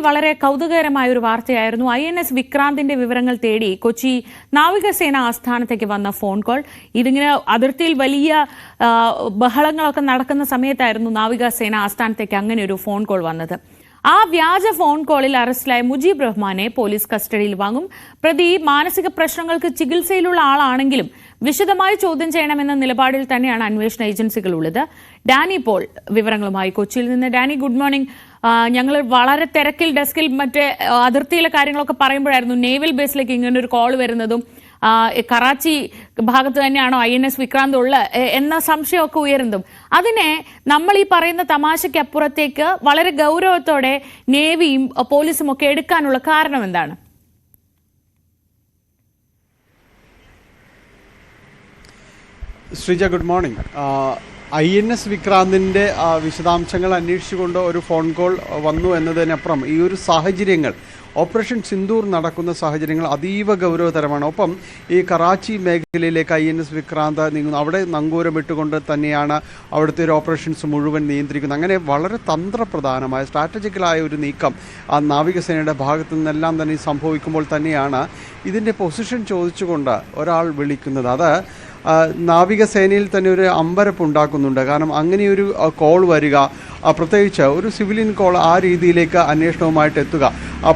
വളരെ കൗതുകകരമായ ഒരു വാർത്തയായിരുന്നു. INS വിക്രാന്തിന്റെ വിവരങ്ങൾ തേടി കൊച്ചി നാവികസേന ആസ്ഥാനത്തേക്ക് വന്ന ഫോൺ കോൾ. ഇതിങ്ങനെ അതിർത്തിയിൽ വലിയ ബഹളങ്ങളൊക്കെ നടക്കുന്ന സമയത്തായിരുന്നു നാവികസേന ആസ്ഥാനത്തേക്ക് അങ്ങനെ ഒരു ഫോൺ കോൾ വന്നത്. ആ വ്യാജ ഫോൺ കോളിൽ അറസ്റ്റിലായ മുജീബ് റഹ്മാനെ പോലീസ് കസ്റ്റഡിയിൽ വാങ്ങും. പ്രതി മാനസിക പ്രശ്നങ്ങൾക്ക് ചികിത്സയിലുള്ള ആളാണെങ്കിലും വിശദമായി ചോദ്യം ചെയ്യണമെന്ന നിലപാടിൽ തന്നെയാണ് അന്വേഷണ ഏജൻസികൾ ഉള്ളത്. ഡാനി പോൾ വിവരങ്ങളുമായി കൊച്ചിയിൽ നിന്ന്. Danny, good morning. ഞങ്ങൾ വളരെ തിരക്കിൽ ഡെസ്കിൽ മറ്റേ അതിർത്തിയിലെ കാര്യങ്ങളൊക്കെ പറയുമ്പോഴായിരുന്നു നേവൽ ബേസിലേക്ക് ഇങ്ങനെ ഒരു കോൾ വരുന്നതും കറാച്ചി ഭാഗത്ത് തന്നെയാണോ INS വിക്രാന്ത് ഉള്ളത് എന്ന സംശയമൊക്കെ ഉയരുന്നതും. അതിനെ നമ്മൾ ഈ പറയുന്ന തമാശയ്ക്കപ്പുറത്തേക്ക് വളരെ ഗൗരവത്തോടെ നേവിയും പോലീസും ഒക്കെ എടുക്കാനുള്ള കാരണം എന്താണ്? Sreeja, good morning. INS വിക്രാന്തിൻ്റെ വിശദാംശങ്ങൾ അന്വേഷിച്ചുകൊണ്ട് ഒരു ഫോൺ കോൾ വന്നു എന്നതിനപ്പുറം ഈ ഒരു സാഹചര്യങ്ങൾ, ഓപ്പറേഷൻ സിന്ദൂർ നടക്കുന്ന സാഹചര്യങ്ങൾ അതീവ ഗൗരവതരമാണ്. ഒപ്പം ഈ കറാച്ചി മേഖലയിലേക്ക് INS വിക്രാന്ത് നീങ്ങുന്നു. അവിടെ നങ്കൂരമിട്ടുകൊണ്ട് തന്നെയാണ് അവിടുത്തെ ഒരു ഓപ്പറേഷൻസ് മുഴുവൻ നിയന്ത്രിക്കുന്നത്. അങ്ങനെ വളരെ തന്ത്രപ്രധാനമായ സ്ട്രാറ്റജിക്കലായ ഒരു നീക്കം നാവികസേനയുടെ ഭാഗത്തു നിന്നെല്ലാം തന്നെ സംഭവിക്കുമ്പോൾ തന്നെയാണ് ഇതിൻ്റെ പൊസിഷൻ ചോദിച്ചുകൊണ്ട് ഒരാൾ വിളിക്കുന്നത്. അത് നാവികസേനയിൽ തന്നെ ഒരു അമ്പരപ്പ് ഉണ്ടാക്കുന്നുണ്ട്. കാരണം അങ്ങനെയൊരു കോൾ വരിക, പ്രത്യേകിച്ച് ഒരു സിവിലിയൻ കോൾ ആ രീതിയിലേക്ക് അന്വേഷണവുമായിട്ട് എത്തുക.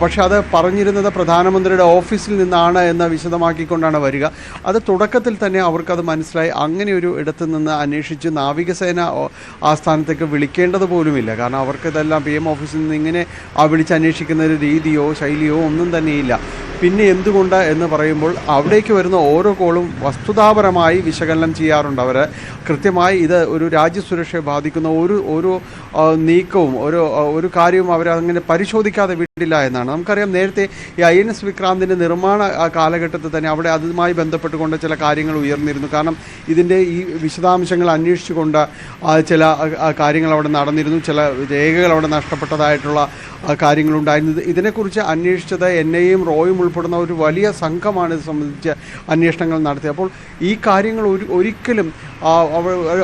പക്ഷേ അത് പറഞ്ഞിരുന്നത് പ്രധാനമന്ത്രിയുടെ ഓഫീസിൽ നിന്നാണ് എന്ന് വിശദമാക്കിക്കൊണ്ടാണ് വരിക. അത് തുടക്കത്തിൽ തന്നെ അവർക്കത് മനസ്സിലായി. അങ്ങനെ ഒരു ഇടത്തു നിന്ന് അന്വേഷിച്ച് നാവികസേന ആസ്ഥാനത്തേക്ക് വിളിക്കേണ്ടത് പോലുമില്ല. കാരണം അവർക്കിതെല്ലാം PM ഓഫീസിൽ നിന്ന് ഇങ്ങനെ വിളിച്ച് അന്വേഷിക്കുന്ന ഒരു രീതിയോ ശൈലിയോ ഒന്നും തന്നെയില്ല. പിന്നെ എന്തുകൊണ്ട് എന്ന് പറയുമ്പോൾ അവിടേക്ക് വരുന്ന ഓരോ കോളും വസ്തുതാപരമായി വിശകലനം ചെയ്യാറുണ്ട് അവർ. കൃത്യമായി ഇത് ഒരു രാജ്യസുരക്ഷയെ ബാധിക്കുന്ന ഒരു നീക്കവും ഒരു കാര്യവും അവരങ്ങനെ പരിശോധിക്കാതെ വിടില്ല എന്നാണ്. നമുക്കറിയാം, നേരത്തെ ഈ INS വിക്രാന്തിൻ്റെ നിർമ്മാണ കാലഘട്ടത്തിൽ തന്നെ അവിടെ അതുമായി ബന്ധപ്പെട്ടുകൊണ്ട് ചില കാര്യങ്ങൾ ഉയർന്നിരുന്നു. കാരണം ഇതിൻ്റെ ഈ വിശദാംശങ്ങൾ അന്വേഷിച്ചുകൊണ്ട് ചില കാര്യങ്ങൾ അവിടെ നടന്നിരുന്നു. ചില രേഖകൾ അവിടെ നഷ്ടപ്പെട്ടതായിട്ടുള്ള കാര്യങ്ങളുണ്ടായിരുന്നത്. ഇതിനെക്കുറിച്ച് അന്വേഷിച്ചത് NIA-യും റോയും ഉൾപ്പെടുന്ന ഒരു വലിയ സംഘമാണ് ഇത് സംബന്ധിച്ച് അന്വേഷണങ്ങൾ നടത്തിയത്. അപ്പോൾ ഈ കാര്യങ്ങൾ ഒരിക്കലും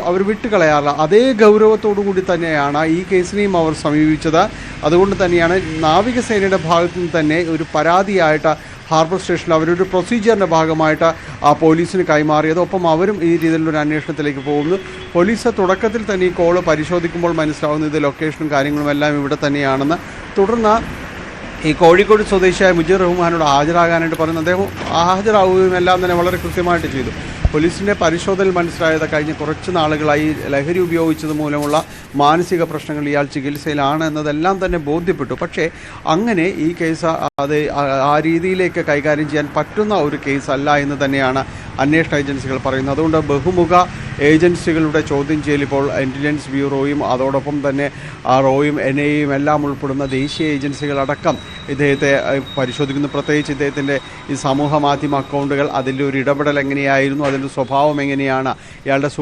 അവർ വിട്ടുകളയാറില്ല. അതേ ഗൗരവത്തോടു കൂടി തന്നെയാണ് ഈ കേസിനെയും അവർ സമീപിച്ചത്. അതുകൊണ്ട് തന്നെയാണ് നാവികസേനയുടെ ഭാഗത്തു നിന്ന് തന്നെ ഒരു പരാതിയായിട്ട് ഹാർബർ സ്റ്റേഷനിൽ അവരൊരു പ്രൊസീജിയറിൻ്റെ ഭാഗമായിട്ട് പോലീസിന് കൈമാറിയത്. ഒപ്പം അവരും ഈ രീതിയിലൊരു അന്വേഷണത്തിലേക്ക് പോകുന്നു. പോലീസ് തുടക്കത്തിൽ തന്നെ ഈ കോള് പരിശോധിക്കുമ്പോൾ മനസ്സിലാവുന്നത് ഇത് ലൊക്കേഷനും കാര്യങ്ങളും എല്ലാം ഇവിടെ തന്നെയാണെന്ന്. തുടർന്ന് ഈ കോഴിക്കോട് സ്വദേശിയായ മുജീബ് റഹ്മാനോട് ഹാജരാകാനായിട്ട് പറയുന്നു. അദ്ദേഹം ഹാജരാവുകയും എല്ലാം തന്നെ വളരെ കൃത്യമായിട്ട് ചെയ്തു. പോലീസിൻ്റെ പരിശോധനയിൽ മനസ്സിലായത് കഴിഞ്ഞ കുറച്ച് നാളുകളായി ലഹരി ഉപയോഗിച്ചത് മൂലമുള്ള മാനസിക പ്രശ്നങ്ങൾ ഇയാൾ ചികിത്സയിലാണ് എന്നതെല്ലാം തന്നെ ബോധ്യപ്പെട്ടു. പക്ഷേ അങ്ങനെ ഈ കേസ് അത് ആ രീതിയിലേക്ക് കൈകാര്യം ചെയ്യാൻ പറ്റുന്ന ഒരു കേസല്ല എന്ന് തന്നെയാണ് അന്വേഷണ ഏജൻസികൾ പറയുന്നത്. അതുകൊണ്ട് ബഹുമുഖ ഏജൻസികളുടെ ചോദ്യം ചെയ്യൽ ഇപ്പോൾ ഇൻ്റലിജൻസ് ബ്യൂറോയും അതോടൊപ്പം തന്നെ റോയും NIA-യും എല്ലാം ഉൾപ്പെടുന്ന ദേശീയ ഏജൻസികളടക്കം ഇദ്ദേഹത്തെ പരിശോധിക്കുന്നു. പ്രത്യേകിച്ച് ഇദ്ദേഹത്തിൻ്റെ ഈ സമൂഹ മാധ്യമ അക്കൗണ്ടുകൾ, അതിൻ്റെ ഒരു ഇടപെടൽ എങ്ങനെയായിരുന്നു, അതിൻ്റെ സ്വഭാവം എങ്ങനെയാണ്, ഇയാളുടെ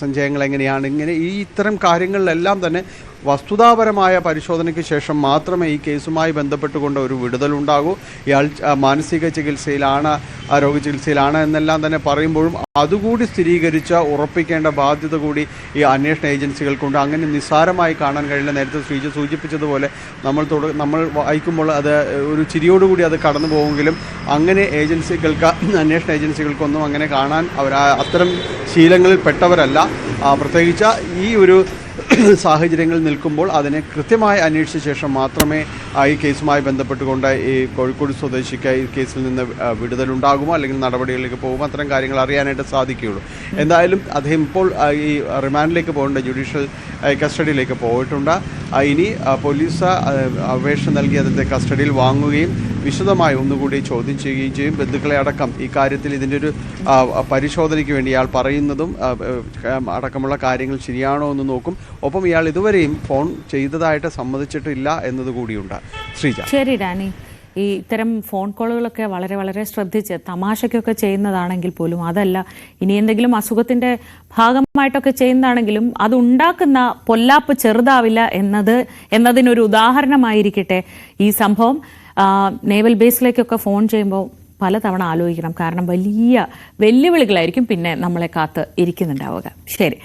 സഞ്ചയങ്ങൾ എങ്ങനെയാണ്, ഇങ്ങനെ ഇത്തരം കാര്യങ്ങളിലെല്ലാം തന്നെ വസ്തുതാപരമായ പരിശോധനയ്ക്ക് ശേഷം മാത്രമേ ഈ കേസുമായി ബന്ധപ്പെട്ടുകൊണ്ട് ഒരു വിടുതലുണ്ടാകൂ. ഇയാൾ മാനസിക ചികിത്സയിലാണ്, ആരോഗ്യ ചികിത്സയിലാണ് എന്നെല്ലാം തന്നെ പറയുമ്പോഴും അതുകൂടി സ്ഥിരീകരിച്ച് ഉറപ്പിക്കേണ്ട ബാധ്യത കൂടി ഈ അന്വേഷണ ഏജൻസികൾക്കുണ്ട്. അങ്ങനെ നിസ്സാരമായി കാണാൻ കഴിയില്ല. നേരത്തെ ശ്രീജ സൂചിപ്പിച്ചതുപോലെ നമ്മൾ വായിക്കുമ്പോൾ അത് ഒരു ചിരിയോടുകൂടി അത് കടന്നു പോകുമെങ്കിലും അങ്ങനെ അന്വേഷണ ഏജൻസികൾക്കൊന്നും അങ്ങനെ കാണാൻ അത്തരം ശീലങ്ങളിൽ പെട്ടവരല്ല. പ്രത്യേകിച്ച് ഈ ഒരു സാഹചര്യങ്ങളിൽ നിൽക്കുമ്പോൾ അതിനെ കൃത്യമായി അന്വേഷിച്ച ശേഷം മാത്രമേ ഈ കേസുമായി ബന്ധപ്പെട്ടുകൊണ്ട് ഈ കോഴിക്കോട് സ്വദേശിക്ക് ഈ കേസിൽ നിന്ന് വിടുതലുണ്ടാകുമോ അല്ലെങ്കിൽ നടപടികളിലേക്ക് പോകുമോ അത്തരം കാര്യങ്ങൾ അറിയാനായിട്ട് സാധിക്കുകയുള്ളൂ. എന്തായാലും അദ്ദേഹം ഇപ്പോൾ ഈ റിമാൻഡിലേക്ക് പോകേണ്ട ജുഡീഷ്യൽ കസ്റ്റഡിയിലേക്ക് പോയിട്ടുണ്ട്. ഇനി പോലീസ് അപേക്ഷ നൽകി അതിൻ്റെ കസ്റ്റഡിയിൽ വാങ്ങുകയും വിശദമായി ഒന്നുകൂടി ചോദ്യം ചെയ്യുകയും ചെയ്യും. ബന്ധുക്കളെ അടക്കം ഈ കാര്യത്തിൽ ഇതിൻ്റെ ഒരു പരിശോധനയ്ക്ക് വേണ്ടി ഇയാൾ പറയുന്നതും അടക്കമുള്ള കാര്യങ്ങൾ ശരിയാണോ എന്ന് നോക്കും. ഒപ്പം ഇയാൾ ഇതുവരെയും ഫോൺ ചെയ്തതായിട്ട് സമ്മതിച്ചിട്ടില്ല എന്നതുകൂടിയുണ്ട്. ശ്രീജ. ശരി ഡാനി, ഈ ഇത്തരം ഫോൺ കോളുകളൊക്കെ വളരെ വളരെ ശ്രദ്ധിച്ച് തമാശയ്ക്കൊക്കെ ചെയ്യുന്നതാണെങ്കിൽ പോലും, അതല്ല ഇനി എന്തെങ്കിലും അസുഖത്തിന്റെ ഭാഗമായിട്ടൊക്കെ ചെയ്യുന്നതാണെങ്കിലും അതുണ്ടാക്കുന്ന പൊല്ലാപ്പ് ചെറുതാവില്ല എന്നതിനൊരു ഉദാഹരണമായിരിക്കട്ടെ ഈ സംഭവം. നേവൽ ബേസിലേക്കൊക്കെ ഫോൺ ചെയ്യുമ്പോൾ പലതവണ ആലോചിക്കണം. കാരണം വലിയ വെല്ലുവിളികളായിരിക്കും പിന്നെ നമ്മളെ കാത്ത് ഇരിക്കുന്നുണ്ടാവുക. ശരി.